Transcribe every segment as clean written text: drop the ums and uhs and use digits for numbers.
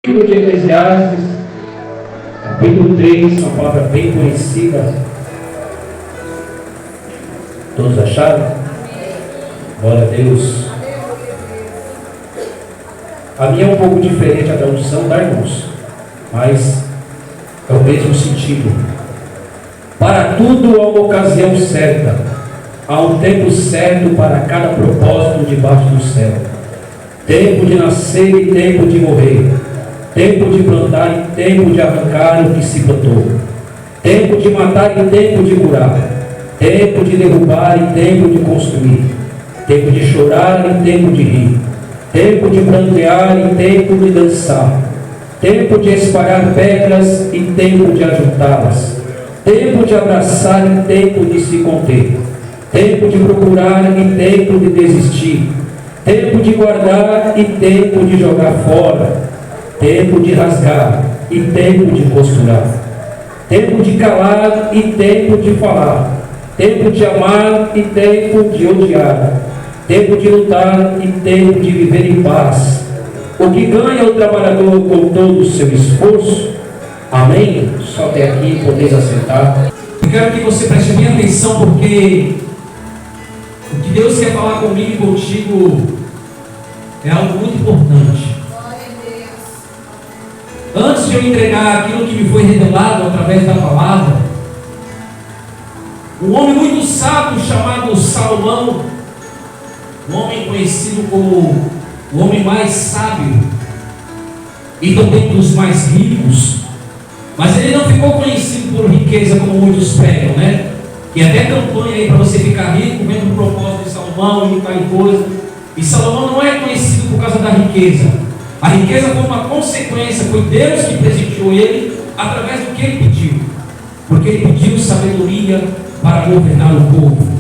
Livro de Eclesiastes, capítulo 3, uma palavra bem conhecida. Todos acharam? Glória a Deus. A minha é um pouco diferente a tradução da irmãos, mas é o mesmo sentido. Para tudo há uma ocasião certa, há um tempo certo para cada propósito debaixo do céu. Tempo de nascer e tempo de morrer. Tempo de plantar e tempo de arrancar o que se plantou. Tempo de matar e tempo de curar. Tempo de derrubar e tempo de construir. Tempo de chorar e tempo de rir. Tempo de prantear e tempo de dançar. Tempo de espalhar pedras e tempo de ajuntá-las. Tempo de abraçar e tempo de se conter. Tempo de procurar e tempo de desistir. Tempo de guardar e tempo de jogar fora. Tempo de rasgar e tempo de costurar. Tempo de calar e tempo de falar. Tempo de amar e tempo de odiar. Tempo de lutar e tempo de viver em paz. O que ganha o trabalhador com todo o seu esforço? Amém? Só até aqui, podeis assentar. Eu quero que você preste bem atenção, porque o que Deus quer falar comigo e contigo é algo muito importante. Antes de eu entregar aquilo que me foi revelado através da palavra, um homem muito sábio chamado Salomão, um homem conhecido como o homem mais sábio e também dos mais ricos, mas ele não ficou conhecido por riqueza como muitos pregam, né? E até campanha aí para você ficar rico, vendo o propósito de Salomão e tal coisa. E Salomão não é conhecido por causa da riqueza. A riqueza foi uma consequência, foi Deus que presenteou ele através do que ele pediu, porque ele pediu sabedoria para governar o povo.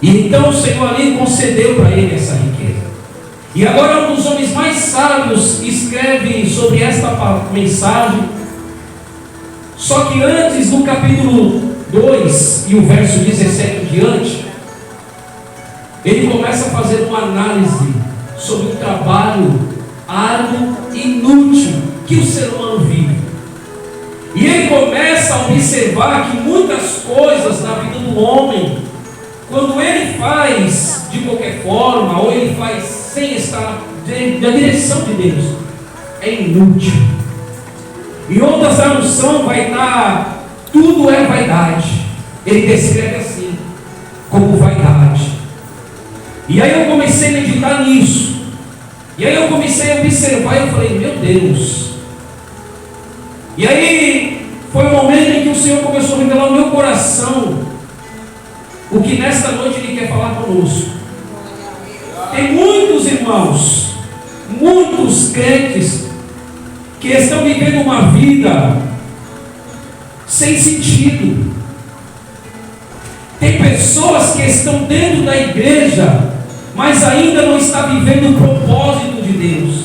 E então o Senhor ali concedeu para ele essa riqueza. E agora um dos homens mais sábios escreve sobre esta mensagem. Só que antes, no capítulo 2 e o verso 17 em diante, ele começa a fazer uma análise sobre o trabalho árduo e inútil que o ser humano vive. E ele começa a observar que muitas coisas na vida do homem, quando ele faz de qualquer forma, ou ele faz sem estar na direção de Deus, é inútil. E outra tradução vai estar: tudo é vaidade. Ele descreve assim, como vaidade. E aí eu comecei a meditar nisso. E aí eu comecei a observar e eu falei: meu Deus. E aí foi o momento em que o Senhor começou a revelar no meu coração o que nesta noite Ele quer falar conosco. Tem muitos irmãos, muitos crentes que estão vivendo uma vida sem sentido. Tem pessoas que estão dentro da igreja, mas ainda não está vivendo o propósito de Deus.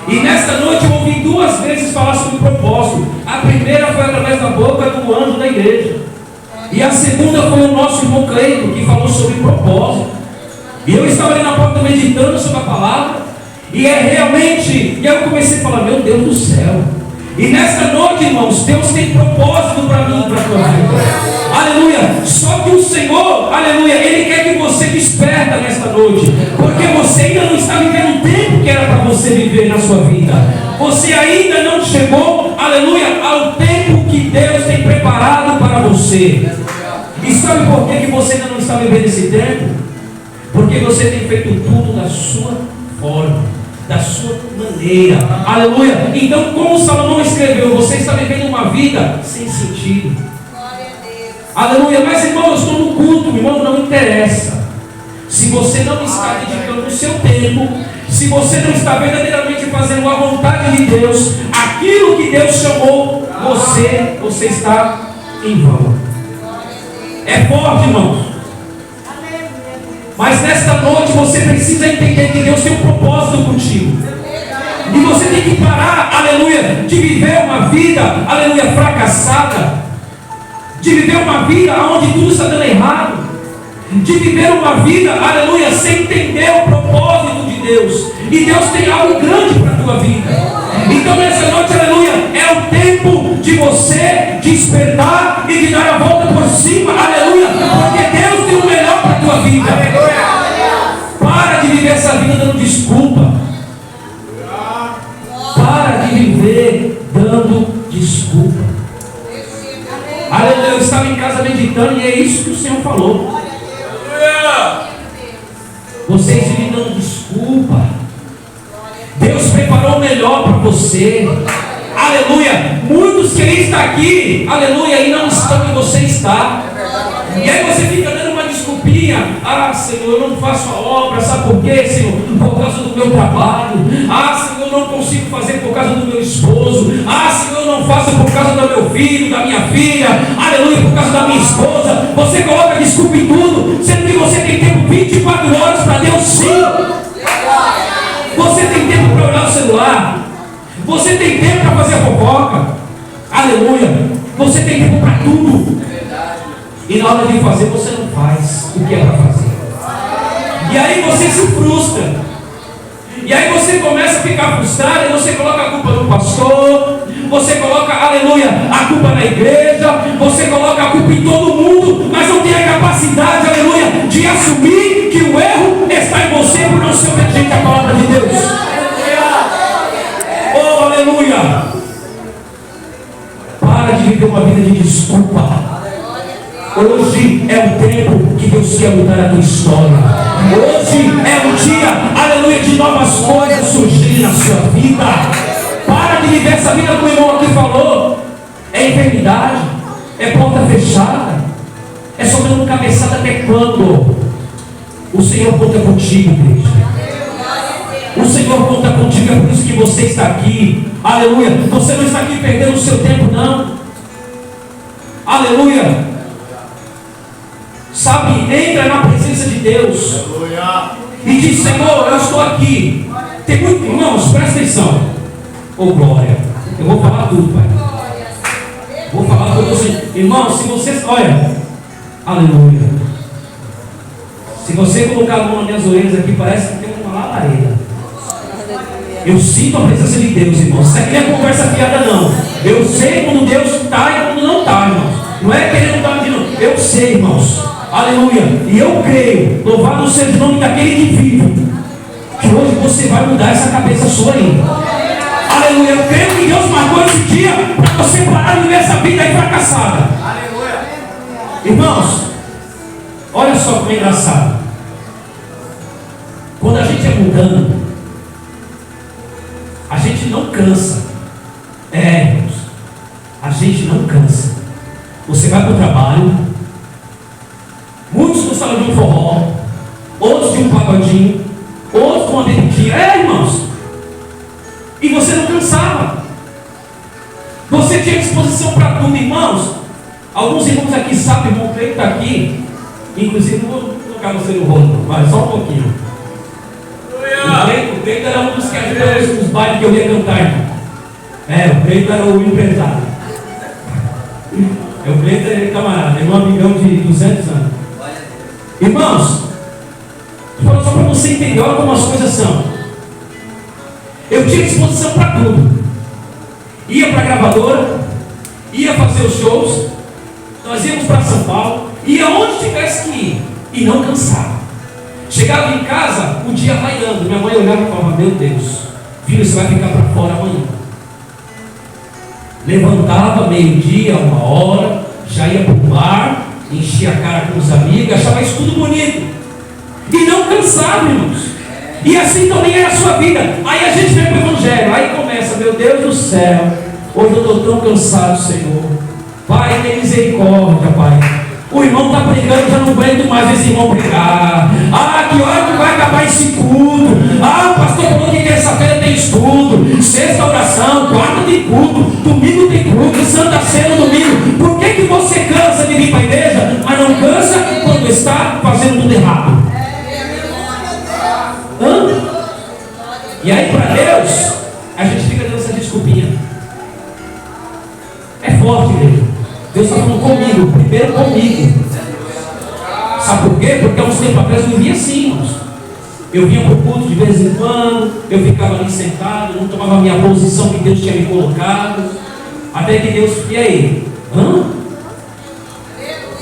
E nesta noite eu ouvi duas vezes falar sobre o propósito. A primeira foi através da boca do anjo da igreja, e a segunda foi o nosso irmão Cleiton, que falou sobre propósito. E eu estava ali na porta meditando sobre a palavra, e e eu comecei a falar: meu Deus do céu. E nesta noite, irmãos, Deus tem propósito para mim e para a tua vida. Aleluia. Só que o Senhor, aleluia, Ele quer que você desperta nesta noite, porque você ainda não está vivendo o tempo que era para você viver na sua vida. Você ainda não chegou, aleluia, ao tempo que Deus tem preparado para você. E sabe por que você ainda não está vivendo esse tempo? Porque você tem feito tudo da sua forma, da sua maneira. Aleluia. Então, como Salomão escreveu, você está vivendo uma vida sem sentido. Aleluia. Mas, irmão, eu estou no culto, irmão, não interessa. Se você não está dedicando o seu tempo, se você não está verdadeiramente fazendo a vontade de Deus, aquilo que Deus chamou você está em vão. É forte, irmãos. Mas nesta noite você precisa entender que Deus tem um propósito contigo. E você tem que parar, aleluia, de viver uma vida, aleluia, fracassada. De viver uma vida onde tudo está dando errado. De viver uma vida, aleluia, sem entender o propósito de Deus. E Deus tem algo grande para a tua tua vida. Então nessa noite, aleluia, é o tempo de você despertar e de dar a volta por cima, aleluia, porque Deus tem o melhor para a tua vida. Para de viver essa vida dando desculpa. Para de viver dando desculpa. Aleluia, eu estava em casa meditando e é isso que o Senhor falou. Vocês vivem dando desculpa. Deus preparou o melhor para você. Aleluia. Muitos queriam estar aqui, aleluia, e não estão onde você está. E aí você fica dando uma desculpinha. Ah, Senhor, eu não faço a obra. Sabe por quê, Senhor? Por causa do meu trabalho. Ah, Senhor, eu não consigo fazer por causa do meu esposo. Ah, Senhor, eu não faço por causa do meu filho, da minha filha. Aleluia, por causa da minha esposa. Você coloca desculpa em tudo, sendo que você tem tempo 24 horas para Deus, sim. Você tem tempo para olhar o celular. Você tem tempo para fazer a fofoca. Aleluia. Você tem tempo para tudo. E na hora de fazer, você não faz o que é para fazer. E aí você se frustra. E aí você começa a ficar frustrado. E você coloca a culpa no pastor. Você coloca, aleluia, a culpa na igreja. Você coloca a culpa em todo mundo. Mas não tem a capacidade, aleluia, de assumir que o erro está em você por não ser obediente à palavra de Deus. Oh, aleluia. Para de viver uma vida de desculpa. Hoje é o tempo que Deus quer mudar a tua história. Hoje é o dia, aleluia, de novas coisas surgirem na sua vida. Para de viver essa vida que o irmão aqui falou. É enfermidade, é porta fechada, é só dando cabeçada até quando? O Senhor conta contigo, igreja. O Senhor conta contigo, é por isso que você está aqui. Aleluia. Você não está aqui perdendo o seu tempo, não. Aleluia. Sabe, entra na presença de Deus e diz: Senhor, eu estou aqui. Tem muito, irmãos, presta atenção. Oh glória, eu vou falar tudo, Pai. Vou falar tudo assim. Irmãos, se vocês, olha, aleluia. Se você colocar a mão nas minhas orelhas aqui, parece que tem uma labareda. Eu sinto a presença de Deus, irmãos. Isso aqui não é conversa fiada, não. Eu sei quando Deus está e quando não está, irmãos. Não é querendo estar dizendo, eu sei, irmãos. Aleluia. E eu creio, louvado seja o nome daquele que vive, que hoje você vai mudar essa cabeça sua aí. Aleluia. Eu creio que Deus marcou esse dia para você parar de viver essa vida aí fracassada. Aleluia. Irmãos, olha só como é engraçado. Quando a gente é mudando, a gente não cansa. Irmãos, a gente não cansa. Você vai para o trabalho. Muitos gostaram de um forró, outros de um pagodinho, outros com uma bebidinha. Irmãos. E você não cansava. Você tinha disposição para tudo, irmãos. Alguns irmãos aqui sabem, irmão Cleito está aqui. Inclusive, não vou colocar você no rolo, mas só um pouquinho. O Cleito era um dos que ajudava nos bailes que eu ia cantar, irmão. O Cleito era o empresário. O Cleito é camarada, é um amigão de 200 anos. Irmãos, só para você entender, olha como as coisas são. Eu tinha disposição para tudo. Ia para a gravadora, ia fazer os shows, nós íamos para São Paulo, ia onde tivesse que ir, e não cansava. Chegava em casa, o dia raiando, minha mãe olhava e falava: meu Deus, filho, você vai ficar para fora amanhã. Levantava meio-dia, 1h, já ia para o bar, enchia a cara com os amigos, achava isso tudo bonito. E não cansava, irmãos. E assim também era a sua vida. Aí a gente vem para o Evangelho, aí começa: meu Deus do céu, hoje eu estou tão cansado, Senhor. Pai, tem misericórdia, Pai. O irmão está pregando, já não aguento mais esse irmão pregar. Que hora que vai acabar esse culto? O pastor falou que terça-feira tem estudo, sexta oração, quarta tem culto, domingo tem culto, santa ceia no domingo. Por que você cansa de vir para a igreja, mas não cansa quando está fazendo tudo errado? E aí, para Deus, a gente fica dando essa desculpinha. É forte, igreja. Deus está falando comigo, primeiro comigo. Sabe por quê? Porque há uns tempos atrás eu vivia assim, irmãos. Eu vinha para o culto de vez em quando, eu ficava ali sentado, não tomava a minha posição que Deus tinha me colocado. Até que Deus, e aí?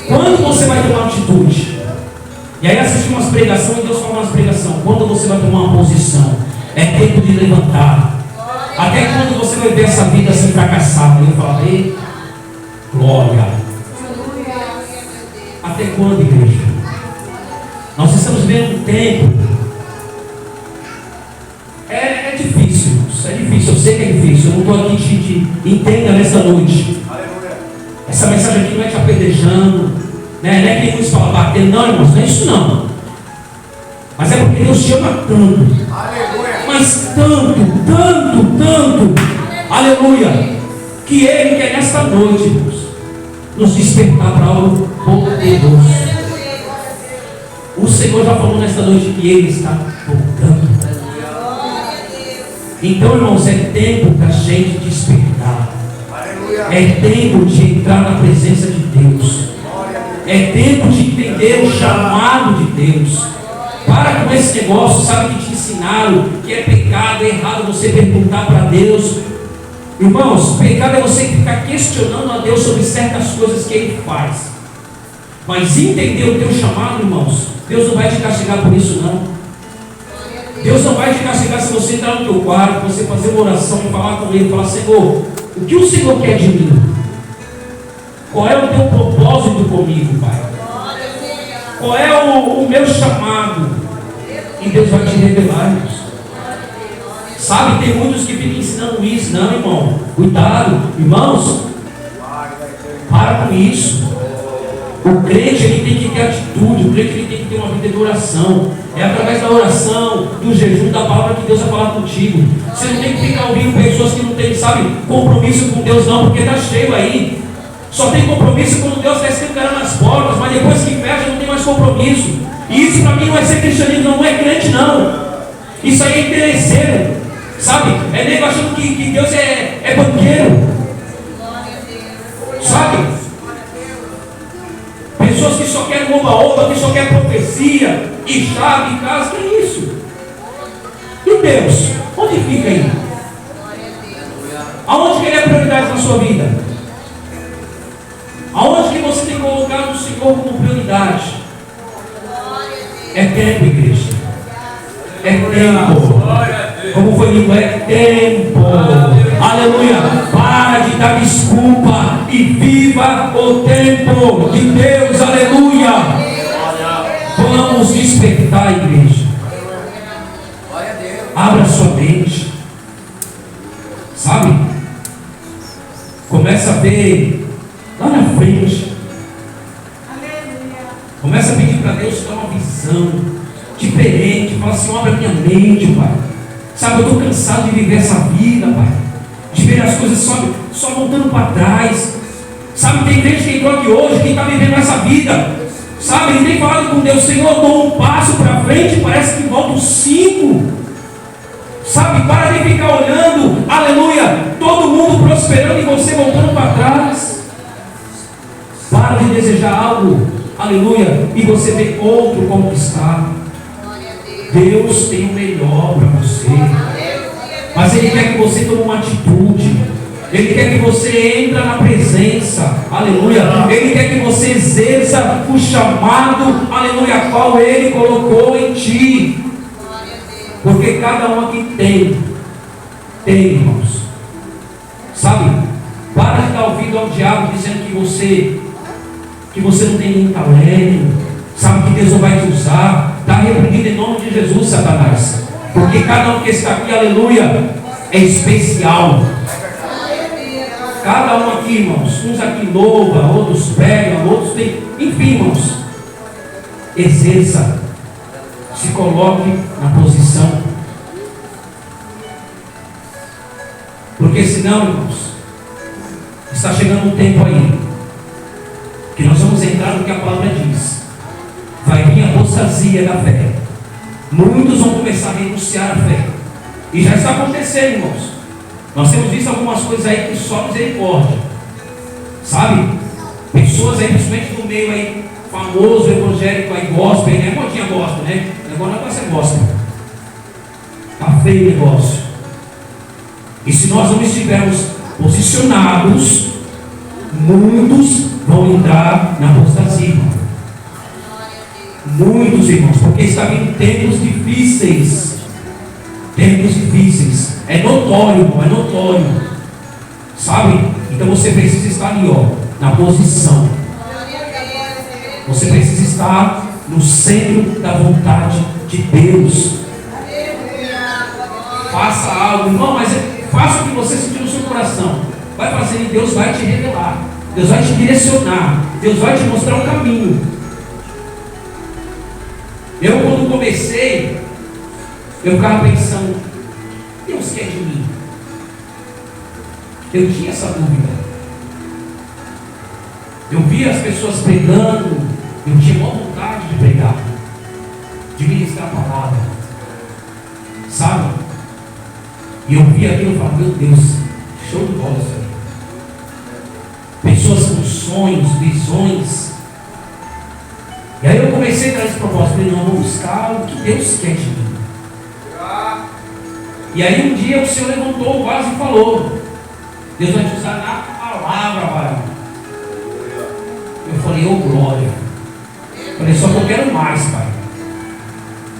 Quando você vai tomar atitude? E aí assisti umas pregações e Deus falou umas pregações. Quando você vai tomar uma posição? É tempo de levantar. Até quando você vai ver essa vida assim fracassada? Eu falei, glória. Até quando, igreja? Nós estamos vivendo um tempo. É difícil, é difícil, eu sei que é difícil. Eu não estou aqui te entenda nessa noite. Essa mensagem aqui não é te apedrejando, né? Não é que nem muitos falam batendo, não, irmãos, não é isso não. Mas é porque Deus te ama tanto, mas tanto, aleluia, que Ele quer nesta noite, irmãos, nos despertar para algo poderoso. O Senhor já falou nesta noite que Ele está voltando. Então, irmãos, é tempo para a gente despertar. É tempo de entrar na presença de Deus. É tempo de entender o chamado de Deus. Para com esse negócio, sabe, que te ensinaram que é pecado, é errado você perguntar para Deus. Irmãos, pecado é você ficar questionando a Deus sobre certas coisas que Ele faz. Mas entender o teu chamado, irmãos, Deus não vai te castigar por isso não. Deus não vai te castigar se você entrar no teu quarto, você fazer uma oração e falar com Ele, falar, Senhor, o que o Senhor quer de mim? Qual é o teu propósito comigo, Pai? Qual é o meu chamado? E Deus vai te revelar isso. Sabe, tem muitos que ficam ensinando isso. Não, irmão, cuidado, irmãos, para com isso. O crente, ele tem que ter atitude, o crente, ele tem que ter uma vida de oração. É através da oração, do jejum, da palavra que Deus vai falar contigo. Você não tem que ficar ouvindo pessoas que não têm, sabe, compromisso com Deus não, porque está cheio aí. Só tem compromisso quando Deus está escancarando as portas, mas depois que fecha não tem mais compromisso. E isso para mim não é ser cristianismo, não é crente não. Isso aí é interesseiro, sabe? É nego achando que Deus é banqueiro, sabe? Pessoas que só querem oba-oba, que só querem profecia, e chave, e casa, que é isso? E Deus? Onde fica aí? Aonde que Ele é prioridade na sua vida? Aonde que você tem colocado o Senhor como prioridade? É tempo, igreja. É tempo. Como foi dito, é tempo. Aleluia. Para de dar desculpa e viva o tempo de Deus. Aleluia. Vamos despertar, igreja. Abra sua mente. Sabe? Começa a ver lá na frente. Começa a pedir para Deus dar uma visão diferente. Fala assim, abre a minha mente, Pai. Sabe, eu estou cansado de viver essa vida, Pai. De ver as coisas só voltando para trás. Sabe, tem gente que entrou aqui hoje, que está vivendo essa vida. Sabe, ele tem falado com Deus, Senhor, eu dou um passo para frente, parece que voltam 5. Sabe, para de ficar olhando, aleluia, todo mundo prosperando e você voltando para trás. Para de desejar algo, aleluia, e você vê outro conquistar. Deus tem o melhor para você, mas Ele quer que você tome uma atitude. Ele quer que você entre na presença, aleluia. Ele quer que você exerça o chamado, aleluia, qual Ele colocou em ti. Porque cada um aqui tem, irmãos. Sabe? Para de dar ouvido ao diabo dizendo que você não tem nenhum talento. Sabe que Deus não vai te usar. Está repreendido em nome de Jesus, Satanás. Porque cada um que está aqui, aleluia, é especial. Cada um aqui, irmãos, uns aqui louvam, outros pregam, outros têm, enfim, irmãos, exerça, se coloque na posição, porque senão, irmãos, está chegando um tempo aí, que nós vamos entrar no que a palavra diz, vai vir a apostasia da fé, muitos vão começar a renunciar a fé, e já está acontecendo, irmãos. Nós temos visto algumas coisas aí que só misericórdia, sabe? Pessoas aí, principalmente no meio aí famoso, evangélico aí, gospel, né? Modinha gospel, né? Agora o negócio é gospel. Está feio o negócio. E se nós não estivermos posicionados, muitos vão entrar na apostasia. Muitos, irmãos, porque está vindo tempos difíceis. Tempos difíceis. É notório, irmão, é notório. Sabe? Então você precisa estar ali, ó, na posição. Você precisa estar no centro da vontade de Deus. Faça algo, irmão, mas faça o que você sentir no seu coração. Vai fazer e Deus vai te revelar. Deus vai te direcionar. Deus vai te mostrar um caminho. Eu, quando comecei, eu ficava pensando: Deus quer de mim? Eu tinha essa dúvida. Eu via as pessoas pregando, eu tinha uma vontade de pregar, de ministrar a palavra, sabe? E eu via aquilo e falava: meu Deus, show de bola isso aí. Pessoas com sonhos, visões. E aí eu comecei a dar esse propósito. Falei: não, vou buscar o que Deus quer de mim. E aí um dia o Senhor levantou o vaso e falou: Deus vai te usar na palavra, varão. Eu falei: ô glória. Eu falei: só que eu quero mais, pai.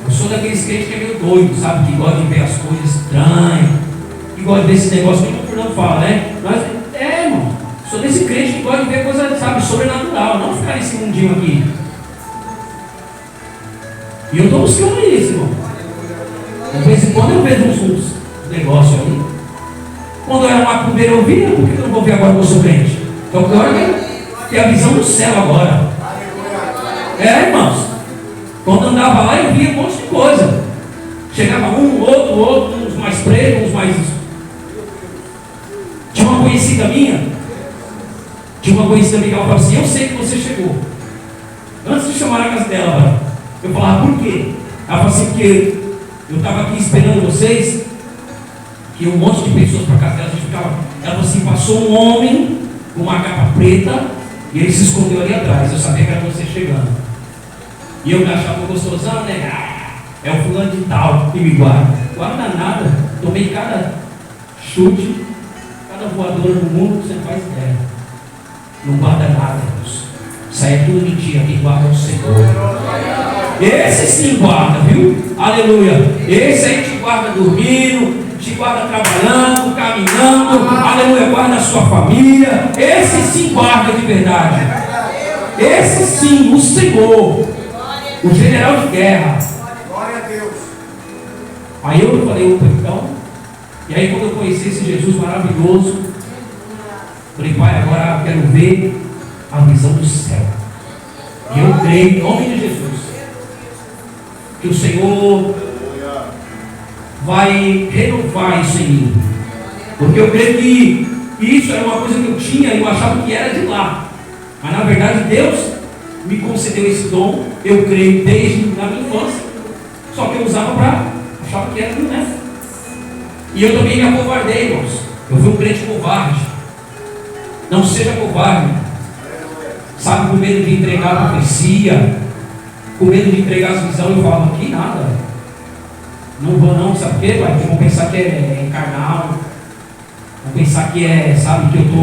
Eu sou daqueles crentes que é meio doido, sabe? Que gosta de ver as coisas estranhas, que gosta de ver esse negócio que o Fernando fala, né? Mas, irmão, sou desse crente que gosta de ver coisa, sabe, sobrenatural, não ficar nesse mundinho aqui. E eu estou buscando isso, irmão. De vez em quando eu vejo uns negócios aí. Quando eu era macumbeiro eu via, por que eu não vou ver agora que eu sou crente? Então agora tem a visão do céu agora. Irmãos. Quando andava lá eu via um monte de coisa. Chegava um, outro, uns mais pretos, uns mais. Tinha uma conhecida minha que ela falava assim: eu sei que você chegou. Antes de chamar a casa dela, eu falava: por quê? Ela falou assim: porque eu estava aqui esperando vocês, que um monte de pessoas para casa dela, a gente ficava. Ela falou assim: passou um homem com uma capa preta e ele se escondeu ali atrás. Eu sabia que era você chegando. E eu me achava gostosão, né? É o fulano de tal que me guarda. Guarda nada. Tomei cada chute, cada voadora no mundo, você não faz ideia. Não guarda nada, Deus. Isso aí é tudo mentira. Quem guarda é o Senhor. Esse sim guarda, viu? Aleluia. Esse aí te guarda dormindo, te guarda trabalhando, caminhando. Aleluia. Guarda a sua família. Esse sim guarda de verdade. Esse sim, o Senhor. O general de guerra. Glória a Deus. Aí eu falei: opa, então. E aí quando eu conheci esse Jesus maravilhoso, falei: pai, agora eu quero ver a visão do céu. E eu creio em nome de Jesus que o Senhor vai renovar isso em mim. Porque eu creio que isso era uma coisa que eu tinha e eu achava que era de lá. Mas na verdade Deus me concedeu esse dom, eu creio desde a minha infância. Só que eu usava para achava que era, né? E eu também me acovardei, irmãos. Eu fui um crente covarde. Não seja covarde. Sabe, com medo de entregar a profecia, com medo de entregar as visões, eu falava: que nada. Não vou não, sabe o quê, pai? Vão pensar que é carnal. Vão pensar que é, sabe, que eu estou